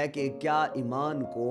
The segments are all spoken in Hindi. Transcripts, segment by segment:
है कि क्या ईमान को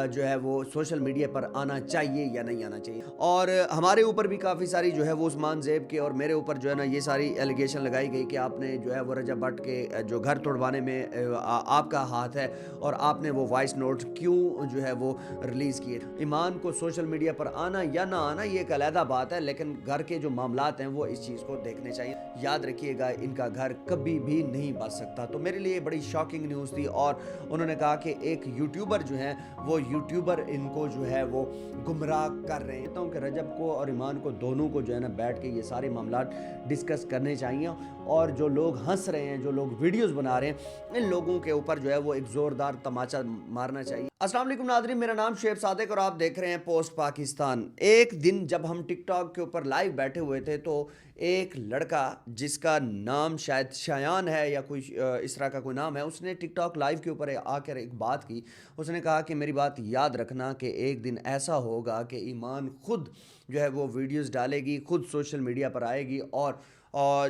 जो है वो सोशल मीडिया पर आना चाहिए या नहीं आना चाहिए। और हमारे ऊपर भी काफ़ी सारी जो है वो उस्मान ज़ेब के और मेरे ऊपर जो है ना ये सारी एलिगेशन लगाई गई कि आपने जो है वो रजब भट्ट के जो घर तोड़वाने में आपका हाथ है और आपने वो वॉइस नोट क्यों जो है वो रिलीज़ किए। ईमान को सोशल मीडिया पर आना या ना आना ये एक अलहदा बात है, लेकिन घर के जो मामलात हैं वो इस चीज़ को देखने चाहिए। याद रखिएगा, इनका घर कभी भी नहीं बच सकता। तो मेरे लिए बड़ी शॉकिंग न्यूज़ थी और उन्होंने कहा कि एक यूट्यूबर जो है वो यूट्यूबर इनको जो है वो गुमराह कर रहे हैं। तो कि रजब को और ईमान को दोनों को जो है ना बैठ के ये सारे मामला डिस्कस करने चाहिए और जो लोग हंस रहे हैं, जो लोग वीडियोस बना रहे हैं, इन लोगों के ऊपर जो है वो एक ज़ोरदार तमाचा मारना चाहिए। अस्सलाम वालेकुम नाज़रीन, मेरा नाम शुएब सादिक और आप देख रहे हैं पोस्ट पाकिस्तान। एक दिन जब हम टिकटॉक के ऊपर लाइव बैठे हुए थे तो एक लड़का जिसका नाम शायद शायान है या कोई इस तरह का कोई नाम है, उसने टिकटॉक लाइव के ऊपर आकर एक बात की। उसने कहा कि मेरी बात याद रखना कि एक दिन ऐसा होगा कि ईमान खुद जो है वो वीडियोस डालेगी, खुद सोशल मीडिया पर आएगी और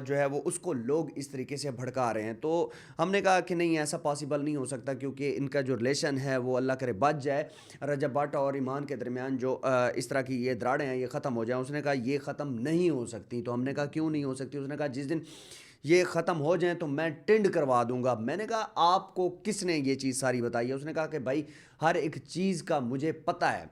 जो है वो उसको लोग इस तरीके से भड़का रहे हैं। तो हमने कहा कि नहीं, ऐसा पॉसिबल नहीं हो सकता क्योंकि इनका जो रिलेशन है वो अल्लाह करे बच जाए, रजब भट्ट और ईमान के दरमियान जो इस तरह की ये दराड़ें हैं ये ख़त्म हो जाएं। उसने कहा ये ख़त्म नहीं हो सकती। तो हमने कहा क्यों नहीं हो सकती? उसने कहा जिस दिन ये ख़त्म हो जाएं तो मैं टेंड करवा दूंगा। मैंने कहा आपको किसने ये चीज़ सारी बताई है? उसने कहा कि भाई हर एक चीज़ का मुझे पता है।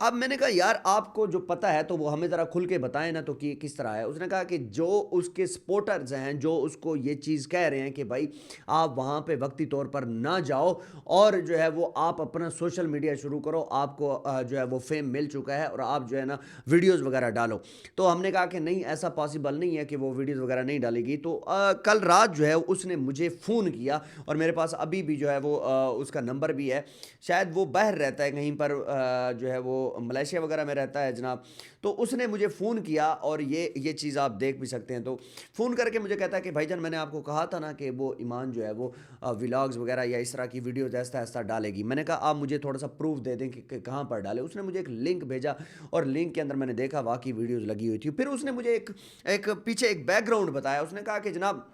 अब मैंने कहा यार आपको जो पता है तो वो हमें ज़रा खुल के बताएं ना, तो कि किस तरह है। उसने कहा कि जो उसके सपोर्टर्स हैं जो उसको ये चीज़ कह रहे हैं कि भाई आप वहाँ पे वक्ती तौर पर ना जाओ और जो है वो आप अपना सोशल मीडिया शुरू करो, आपको जो है वो फेम मिल चुका है और आप जो है ना वीडियोज़ वगैरह डालो। तो हमने कहा कि नहीं, ऐसा पॉसिबल नहीं है कि वो वीडियोज़ वगैरह नहीं डालेगी। तो कल रात जो है उसने मुझे फ़ोन किया और मेरे पास अभी भी जो है वो उसका नंबर भी है। शायद वो बाहर रहता है कहीं पर, जो है वो मलेशिया वगैरह में रहता है जनाब। तो उसने मुझे फ़ोन किया और ये चीज़ आप देख भी सकते हैं। तो फ़ोन करके मुझे कहता है कि भाईजान मैंने आपको कहा था ना कि वो ईमान जो है वो व्लॉग्स वगैरह या इस तरह की वीडियोज ऐसा ऐसा डालेगी। मैंने कहा आप मुझे थोड़ा सा प्रूफ दे दें कि कहाँ पर डाले। उसने मुझे एक लिंक भेजा और लिंक के अंदर मैंने देखा वाकई वीडियोज़ लगी हुई थी। फिर उसने मुझे एक पीछे एक बैकग्राउंड बताया। उसने कहा कि जनाब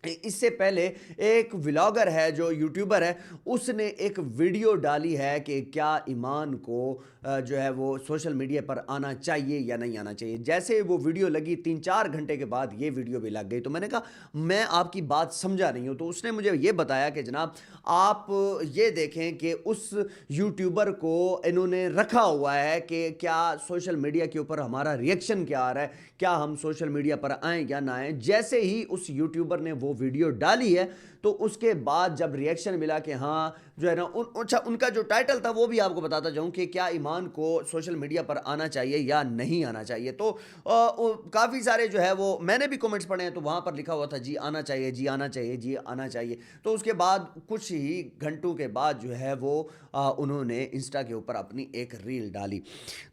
इससे पहले एक व्लॉगर है जो यूट्यूबर है, उसने एक वीडियो डाली है कि क्या ईमान को जो है वो सोशल मीडिया पर आना चाहिए या नहीं आना चाहिए। जैसे वो वीडियो लगी 3-4 घंटे के बाद ये वीडियो भी लग गई। तो मैंने कहा मैं आपकी बात समझा नहीं हूँ। तो उसने मुझे ये बताया कि जनाब आप ये देखें कि उस यूट्यूबर को इन्होंने रखा हुआ है कि क्या सोशल मीडिया के ऊपर हमारा रिएक्शन क्या आ रहा है, क्या हम सोशल मीडिया पर आएँ या ना आएँ। जैसे ही उस यूट्यूबर ने वो वीडियो डाली है तो उसके बाद जब रिएक्शन मिला कि हाँ जो है ना अच्छा, उनका जो टाइटल था वो भी आपको बताता जाऊं कि क्या ईमान को सोशल मीडिया पर आना चाहिए या नहीं आना चाहिए। तो काफ़ी सारे जो है वो मैंने भी कमेंट्स पढ़े हैं तो वहाँ पर लिखा हुआ था जी आना चाहिए, जी आना चाहिए, जी आना चाहिए। तो उसके बाद कुछ ही घंटों के बाद जो है वो उन्होंने इंस्टा के ऊपर अपनी एक रील डाली।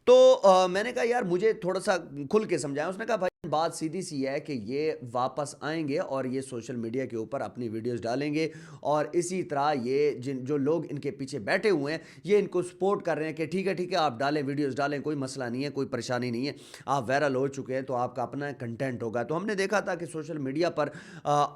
तो मैंने कहा यार मुझे थोड़ा सा खुल के समझाया। उसने कहा भाई बात सीधी सी है कि ये वापस आएंगे और ये सोशल मीडिया के ऊपर अपनी वीडियोस डालेंगे और इसी तरह ये जिन जो लोग इनके पीछे बैठे हुए हैं ये इनको सपोर्ट कर रहे हैं कि ठीक है आप डालें, वीडियोस डालें, कोई मसला नहीं है, कोई परेशानी नहीं है, आप वायरल हो चुके हैं तो आपका अपना कंटेंट होगा। तो हमने देखा था कि सोशल मीडिया पर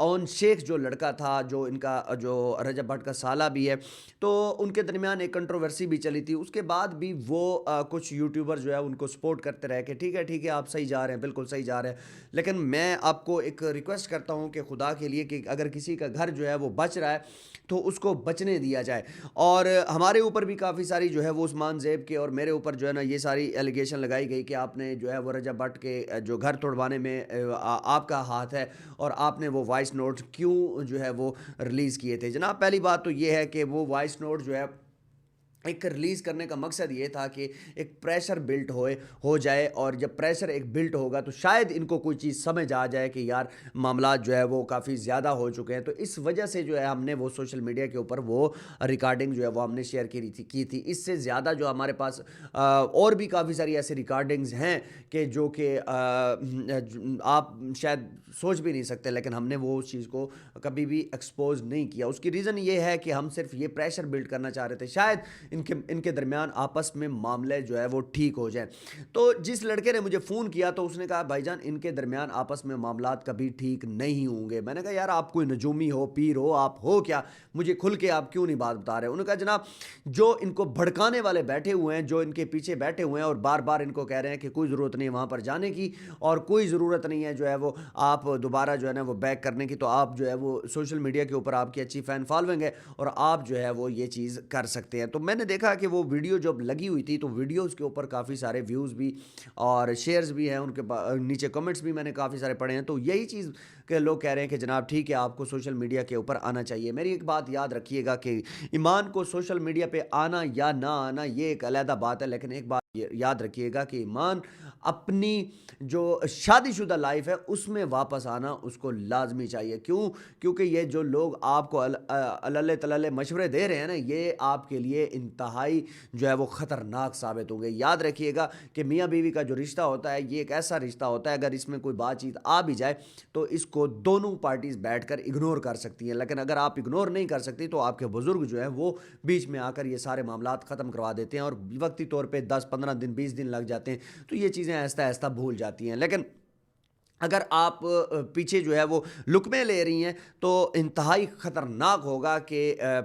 ओन शेख जो लड़का था, जो इनका जो रजब भट्ट का साला भी है, तो उनके दरमियान एक कंट्रोवर्सी भी चली थी। उसके बाद भी वो कुछ यूट्यूबर जो है उनको सपोर्ट करते रहे कि ठीक है आप सही जा रहे हैं, बिल्कुल सही जा रहे हैं। लेकिन मैं आपको एक रिक्वेस्ट करता हूं कि खुदा के लिए कि अगर किसी का घर जो है वो बच रहा है तो उसको बचने दिया जाए। और हमारे ऊपर भी काफ़ी सारी जो है वो उस्मान ज़ेब के और मेरे ऊपर जो है ना ये सारी एलिगेशन लगाई गई कि आपने जो है वो रजब भट्ट के जो घर तोड़वाने में आपका हाथ है और आपने वो वॉइस नोट क्यों जो है वो रिलीज़ किए थे। जनाब पहली बात तो ये है कि वो वॉइस नोट जो है एक रिलीज़ करने का मकसद ये था कि एक प्रेशर बिल्ट हो जाए और जब प्रेशर एक बिल्ट होगा तो शायद इनको कोई चीज़ समझ आ जाए कि यार मामला जो है वो काफ़ी ज़्यादा हो चुके हैं। तो इस वजह से जो है हमने वो सोशल मीडिया के ऊपर वो रिकॉर्डिंग जो है वो हमने शेयर की थी। इससे ज़्यादा जो हमारे पास और भी काफ़ी सारी ऐसी रिकॉर्डिंग्स हैं कि जो कि आप शायद सोच भी नहीं सकते, लेकिन हमने वो उस चीज़ को कभी भी एक्सपोज नहीं किया। उसकी रीज़न ये है कि हम सिर्फ ये प्रेशर बिल्ड करना चाह रहे थे। शायद इनके इनके दरमियान आपस में मामले जो है वो ठीक हो जाए। तो जिस लड़के ने मुझे फ़ोन किया तो उसने कहा भाईजान इनके दरमियान आपस में मामलात कभी ठीक नहीं होंगे। मैंने कहा यार आप कोई नजूमी हो, पीर हो, आप हो क्या? मुझे खुल के आप क्यों नहीं बात बता रहे? उन्होंने कहा जनाब जो इनको भड़काने वाले बैठे हुए हैं, जो इनके पीछे बैठे हुए हैं और बार बार इनको कह रहे हैं कि कोई ज़रूरत नहीं है वहाँ पर जाने की और कोई ज़रूरत नहीं है जो है वो आप दोबारा जो है ना वो बैक करने की, तो आप जो है वो सोशल मीडिया के ऊपर आपकी अच्छी फ़ैन फॉलोइंग है और आप जो है वो ये चीज़ कर सकते हैं। तो मैंने देखा कि वो वीडियो जब लगी हुई थी तो वीडियोज़ के ऊपर काफ़ी सारे व्यूज़ भी और शेयर्स भी हैं, उनके नीचे कमेंट्स भी मैंने काफ़ी सारे पढ़े हैं। तो यही चीज़ के लोग कह रहे हैं कि जनाब ठीक है आपको सोशल मीडिया के ऊपर आना चाहिए। मेरी एक बात याद रखिएगा कि ईमान को सोशल मीडिया पे आना या ना आना ये एक अलहदा बात है, लेकिन एक बात याद रखिएगा कि ईमान अपनी जो शादीशुदा लाइफ है उसमें वापस आना उसको लाजमी चाहिए। क्यों? क्योंकि ये जो लोग आपको अल्ले तल्ले मशवरे दे रहे हैं ना, ये आपके लिए इंतहाई जो है वो ख़तरनाक साबित होंगे। याद रखिएगा कि मियाँ बीवी का जो रिश्ता होता है ये एक ऐसा रिश्ता होता है, अगर इसमें कोई बातचीत आ भी जाए तो इसको दोनों पार्टीज बैठकर इग्नोर कर सकती हैं, लेकिन अगर आप इग्नोर नहीं कर सकती तो आपके बुजुर्ग जो है वो बीच में आकर ये सारे मामलात ख़त्म करवा देते हैं और वक्ती तौर पे 10-15 दिन 20 दिन लग जाते हैं, तो ये चीज़ें आहिस्ता आहिस्ता भूल जाती हैं। लेकिन अगर आप पीछे जो है वो लुक़्मे ले रही हैं तो इंतहाई ख़तरनाक होगा कि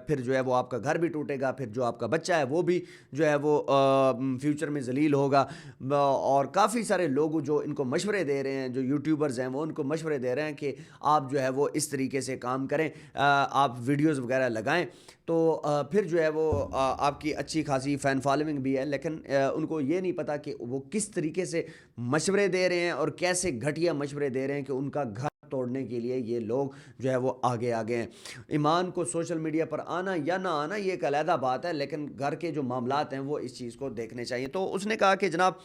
फिर जो है वो आपका घर भी टूटेगा, फिर जो आपका बच्चा है वो भी जो है वो फ्यूचर में ज़लील होगा। और काफ़ी सारे लोग जो इनको मशवरे दे रहे हैं, जो यूट्यूबर्स हैं वो उनको मशवरे दे रहे हैं कि आप जो है वो इस तरीके से काम करें, आप वीडियोज़ वगैरह लगाएं तो फिर जो है वो आपकी अच्छी खासी फ़ैन फॉलोइंग भी है। लेकिन उनको ये नहीं पता कि वो किस तरीके से मशवरे दे रहे हैं और कैसे घटिया मशवरे दे रहे हैं कि उनका घर तोड़ने के लिए ये लोग जो है वो आगे आगे हैं। ईमान को सोशल मीडिया पर आना या ना आना ये एक अलहदा बात है, लेकिन घर के जो मामलात हैं वो इस चीज़ को देखने चाहिए। तो उसने कहा कि जनाब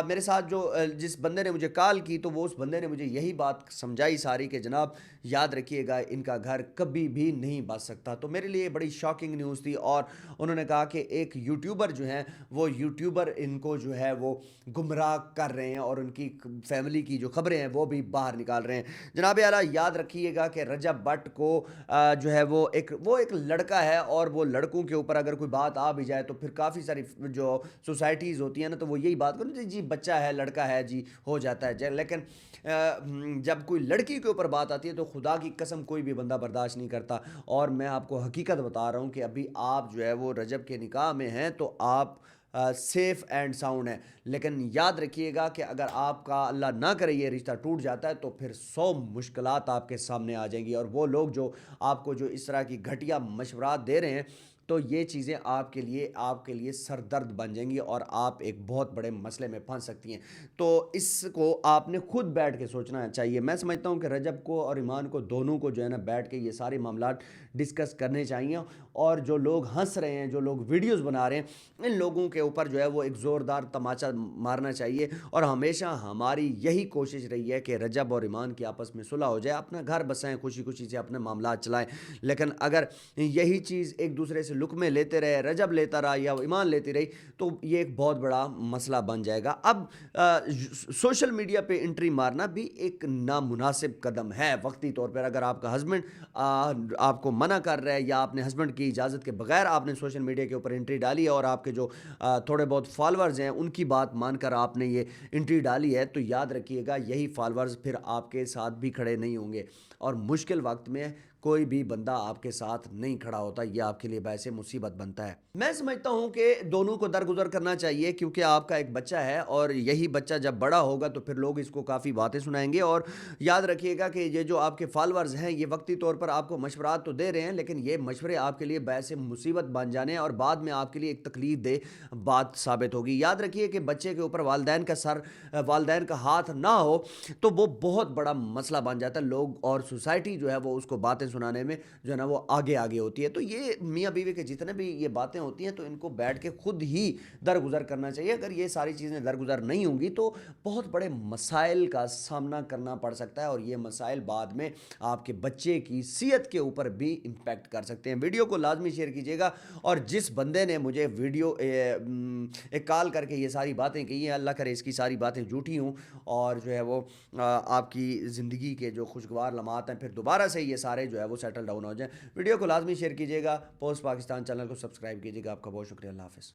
मेरे साथ जो जिस बंदे ने मुझे कॉल की तो वो उस बंदे ने मुझे यही बात समझाई सारी कि जनाब याद रखिएगा इनका घर कभी भी नहीं बच सकता। तो मेरे लिए बड़ी शॉकिंग न्यूज़ थी और उन्होंने कहा कि एक यूट्यूबर जो हैं वो यूट्यूबर इनको जो है वो गुमराह कर रहे हैं और उनकी फैमिली की जो खबरें हैं वो भी बाहर निकाल रहे हैं। जनाब आला याद रखिएगा कि रजब भट्ट को जो है वो एक लड़का है और वो लड़कों के ऊपर अगर कोई बात आ भी जाए तो फिर काफ़ी सारी जो सोसाइटीज़ होती हैं ना तो वो यही बात करो जी बच्चा है, लड़का है जी, हो जाता है। लेकिन जब कोई लड़की के ऊपर बात आती है तो खुदा की कसम कोई भी बंदा बर्दाश्त नहीं करता। और मैं आपको हकीकत बता रहा हूँ कि अभी आप जो है वो रजब के निकाह में हैं तो आप सेफ़ एंड साउंड है। लेकिन याद रखिएगा कि अगर आपका अल्लाह ना करे ये रिश्ता टूट जाता है तो फिर 100 मुश्किलात आपके सामने आ जाएंगी और वो लोग जो आपको जो इस तरह की घटिया मशवरात दे रहे हैं तो ये चीज़ें आपके लिए सर दर्द बन जाएंगी और आप एक बहुत बड़े मसले में फंस सकती हैं। तो इसको आपने खुद बैठ के सोचना चाहिए। मैं समझता हूँ कि रजब को और ईमान को दोनों को जो है ना बैठ के ये सारे मामलात डिस्कस करने चाहिए और जो लोग हंस रहे हैं, जो लोग वीडियोस बना रहे हैं, इन लोगों के ऊपर जो है वो एक ज़ोरदार तमाचा मारना चाहिए। और हमेशा हमारी यही कोशिश रही है कि रजब और ईमान की आपस में सुलह हो जाए, अपना घर बसाएं, खुशी खुशी से अपने मामलात चलाएं। लेकिन अगर यही चीज़ एक दूसरे से लुकमे लेते रहे, रजब लेता रहा या ईमान लेती रही तो ये एक बहुत बड़ा मसला बन जाएगा। अब सोशल मीडिया पे एंट्री मारना भी एक नामुनासिब कदम है वक्ती तौर पर। अगर आपका हस्बैंड आपको मना कर रहा है या आपने हस्बैंड की इजाज़त के बगैर आपने सोशल मीडिया के ऊपर एंट्री डाली है और आपके जो थोड़े बहुत फॉलोअर्स हैं उनकी बात मानकर आपने ये एंट्री डाली है तो याद रखिएगा यही फॉलोअर्स फिर आपके साथ भी खड़े नहीं होंगे और मुश्किल वक्त में कोई भी बंदा आपके साथ नहीं खड़ा होता, ये आपके लिए वैसे मुसीबत बनता है। मैं समझता हूँ कि दोनों को दरगुजर करना चाहिए क्योंकि आपका एक बच्चा है और यही बच्चा जब बड़ा होगा तो फिर लोग इसको काफ़ी बातें सुनाएंगे। और याद रखिएगा कि ये जो आपके फॉलोअर्स हैं ये वक्ती तौर पर आपको मशवरात तो दे रहे हैं लेकिन ये मशवरे आपके लिए वैसे मुसीबत बन जाने और बाद में आपके लिए एक तकलीफ दे बात साबित होगी। याद रखिए कि बच्चे के ऊपर वालदैन का हाथ ना हो तो वो बहुत बड़ा मसला बन जाता है। लोग और सोसाइटी जो है वो उसको बातें सुनाने में जो है ना वो आगे आगे होती है। तो ये मियाँ बीवी के जितने भी ये बातें होती हैं तो इनको बैठ के खुद ही दरगुजर करना चाहिए। अगर ये सारी चीज़ें दरगुजर नहीं होंगी तो बहुत बड़े मसाइल का सामना करना पड़ सकता है और ये मसाइल बाद में आपके बच्चे की सेहत के ऊपर भी इम्पैक्ट कर सकते हैं। वीडियो को लाजमी शेयर कीजिएगा और जिस बंदे ने मुझे एक कॉल करके ये सारी बातें कही हैं, अल्लाह करे इसकी सारी बातें झूठी हों और जो है वो आपकी ज़िंदगी के जो खुशगवार लम्हात हैं फिर दोबारा से ये सारे जो जो है वो सेटल डाउन हो जाए। वीडियो को लाजमी शेयर कीजिएगा, पोस्ट पाकिस्तान चैनल को सब्सक्राइब कीजिएगा। आपका बहुत शुक्रिया, अल्लाह हाफ़िज़।